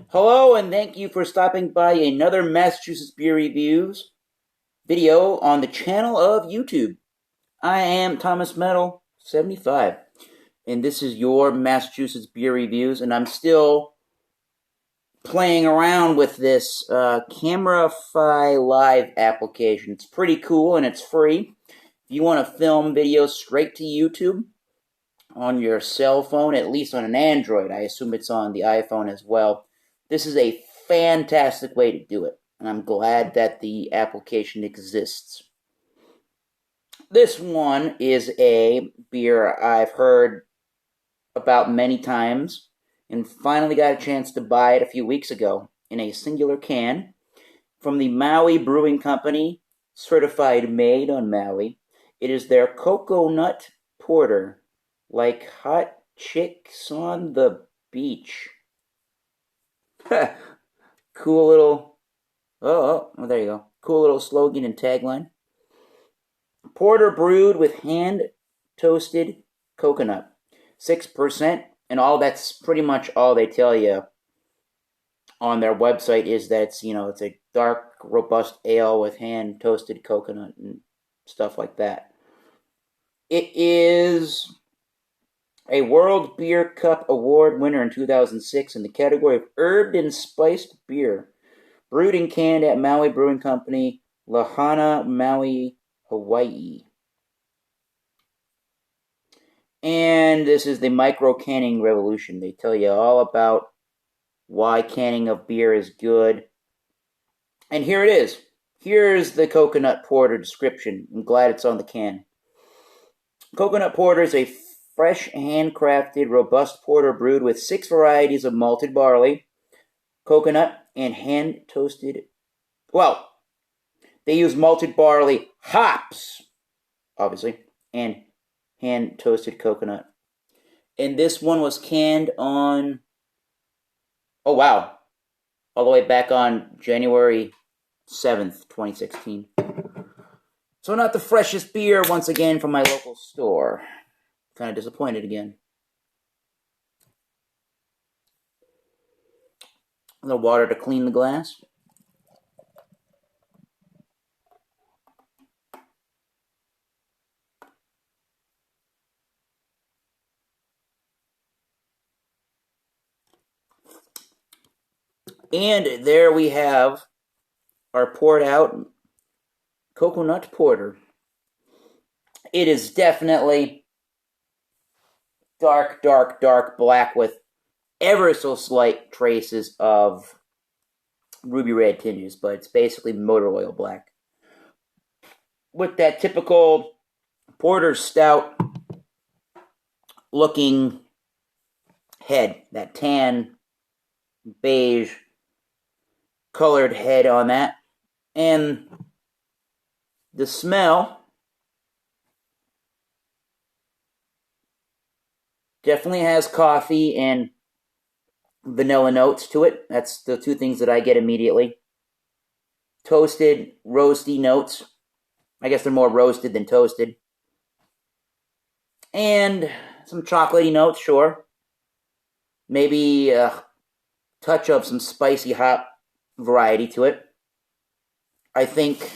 Hello, and thank you for stopping by another Massachusetts Beer Reviews video on the channel of YouTube. I am Thomas Metal 75, and this is your Massachusetts Beer Reviews, and I'm still playing around with this CameraFi Live application. It's pretty cool, and it's free. If you want to film videos straight to YouTube on your cell phone, at least on an Android, I assume it's on the iPhone as well, this is a fantastic way to do it, and I'm glad that the application exists. This one is a beer I've heard about many times, and finally got a chance to buy it a few weeks ago in a singular can from the Maui Brewing Company, certified made on Maui. It is their coconut porter, like hot chicks on the beach. Cool little, oh, there you go. Cool little slogan and tagline. Porter brewed with hand-toasted coconut. 6%, and that's pretty much all they tell you on their website is that it's a dark, robust ale with hand-toasted coconut and stuff like that. It is a World Beer Cup Award winner in 2006 in the category of herbed and spiced beer. Brewed and canned at Maui Brewing Company, Lahaina, Maui, Hawaii. And this is the micro canning revolution. They tell you all about why canning of beer is good. And here it is. Here's the coconut porter description. I'm glad it's on the can. Coconut porter is a fresh, handcrafted, robust porter brewed with 6 varieties of malted barley, coconut, and hand-toasted. Well, they use malted barley hops, obviously, and hand-toasted coconut. And this one was canned on, oh wow, all the way back on January 7th, 2016. So not the freshest beer, once again, from my local store. Kind of disappointed again. A little water to clean the glass. And there we have our poured out coconut porter. It is definitely dark, dark, dark black with ever so slight traces of ruby red tinges, but it's basically motor oil black. With that typical porter stout looking head, that tan, beige colored head on that. And the smell definitely has coffee and vanilla notes to it. That's the two things that I get immediately. Toasted, roasty notes. I guess they're more roasted than toasted. And some chocolatey notes, sure. Maybe a touch of some spicy hop variety to it. I think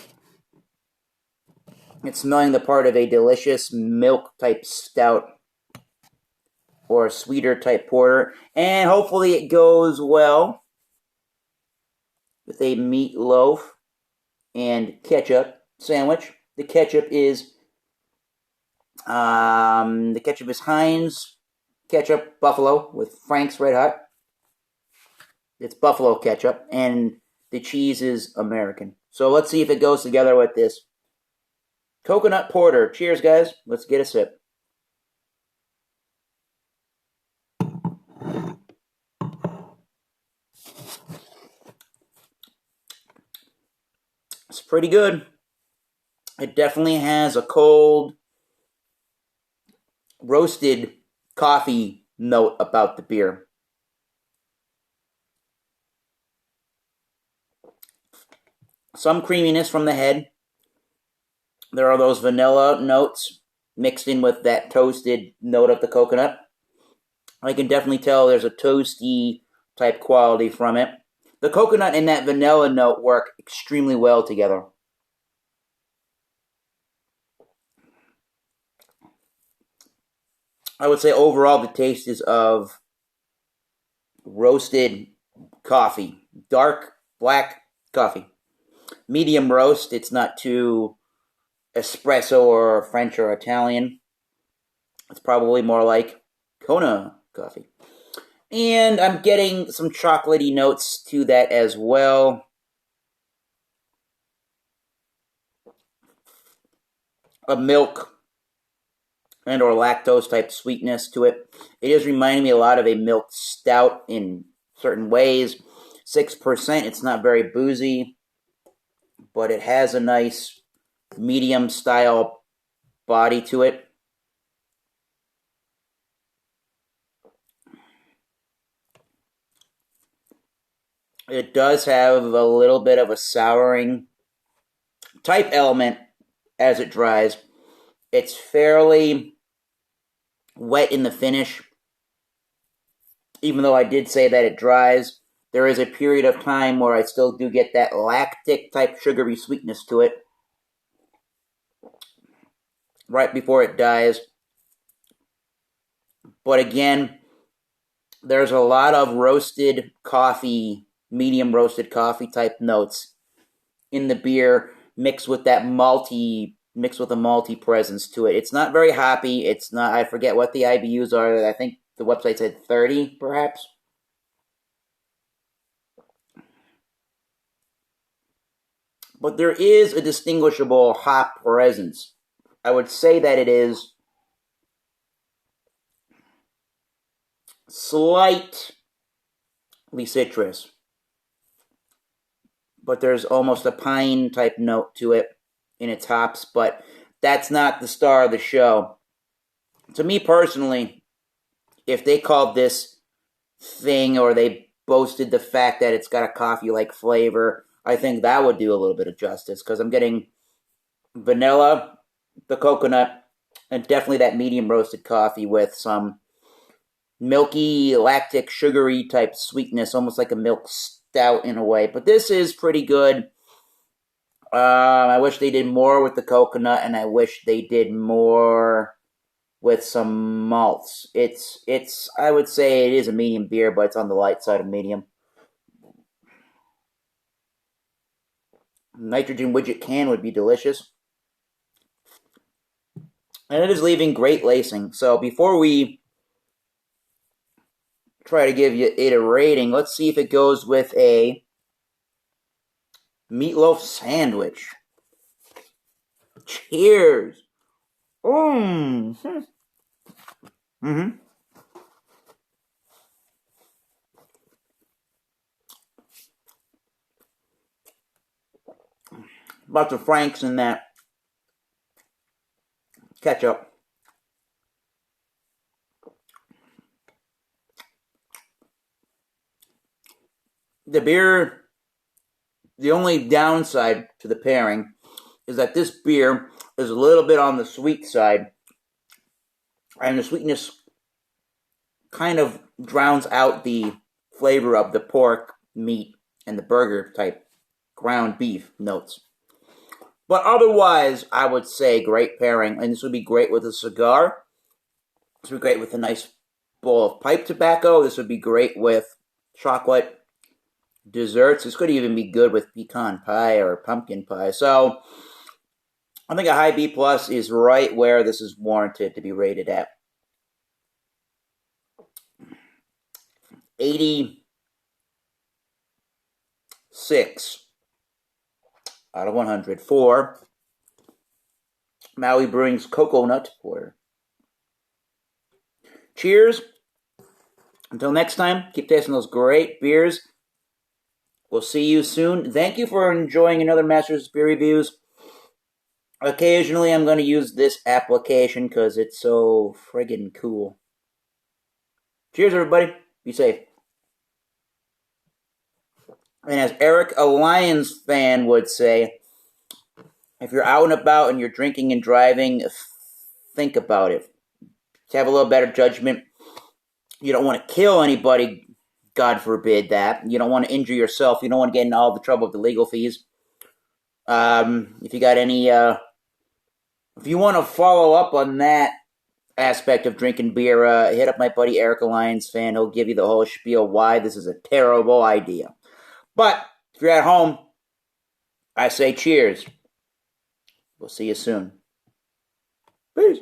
it's smelling the part of a delicious milk-type stout or a sweeter type porter, and hopefully it goes well with a meatloaf and ketchup sandwich. The ketchup is Heinz ketchup Buffalo with Frank's Red Hot. It's Buffalo ketchup, and the cheese is American. So let's see if it goes together with this coconut porter. Cheers, guys. Let's get a sip. It's pretty good. It definitely has a cold, roasted coffee note about the beer. Some creaminess from the head. There are those vanilla notes mixed in with that toasted note of the coconut. I can definitely tell there's a toasty type quality from it. The coconut and that vanilla note work extremely well together. I would say overall the taste is of roasted coffee. Dark, black coffee. Medium roast. It's not too espresso or French or Italian. It's probably more like Kona coffee. And I'm getting some chocolatey notes to that as well. A milk and or lactose type sweetness to it. It is reminding me a lot of a milk stout in certain ways. 6%, it's not very boozy, but it has a nice medium style body to it. It does have a little bit of a souring type element as it dries. It's fairly wet in the finish. Even though I did say that it dries, there is a period of time where I still do get that lactic type sugary sweetness to it right before it dies. But again, there's a lot of roasted coffee, medium roasted coffee type notes in the beer mixed with that malty, mixed with a malty presence to it. It's not very hoppy. It's not, I forget what the IBUs are. I think the website said 30, perhaps. But there is a distinguishable hop presence. I would say that it is slightly citrus, but there's almost a pine type note to it in its hops, but that's not the star of the show. To me personally, if they called this thing or they boasted the fact that it's got a coffee-like flavor, I think that would do a little bit of justice, because I'm getting vanilla, the coconut, and definitely that medium roasted coffee with some milky, lactic, sugary type sweetness, almost like a milk stout in a way. But this is pretty good. I wish they did more with the coconut, and I wish they did more with some malts. It's I would say it is a medium beer, but it's on the light side of medium. Nitrogen widget can would be delicious. And it is leaving great lacing. So before we try to give it a rating, let's see if it goes with a meatloaf sandwich. Cheers. Lots of Franks in that ketchup. The beer, the only downside to the pairing is that this beer is a little bit on the sweet side, and the sweetness kind of drowns out the flavor of the pork, meat, and the burger type ground beef notes. But otherwise, I would say great pairing, and this would be great with a cigar. This would be great with a nice bowl of pipe tobacco. This would be great with chocolate desserts. This could even be good with pecan pie or pumpkin pie. So I think a high B plus is right where this is warranted to be rated at. 86 out of 100 for Maui Brewing's Coconut Porter. Cheers. Until next time, keep tasting those great beers. We'll see you soon. Thank you for enjoying another Masters Beer Reviews. Occasionally, I'm going to use this application because it's so friggin' cool. Cheers, everybody. Be safe. And as Eric, a Lions fan, would say, if you're out and about and you're drinking and driving, think about it. To have a little better judgment. You don't want to kill anybody, God God forbid that. You don't want to injure yourself. You don't want to get in all the trouble with the legal fees. If you got any, if you want to follow up on that aspect of drinking beer, hit up my buddy Eric, a Lions fan. He'll give you the whole spiel why this is a terrible idea. But if you're at home, I say cheers. We'll see you soon. Peace.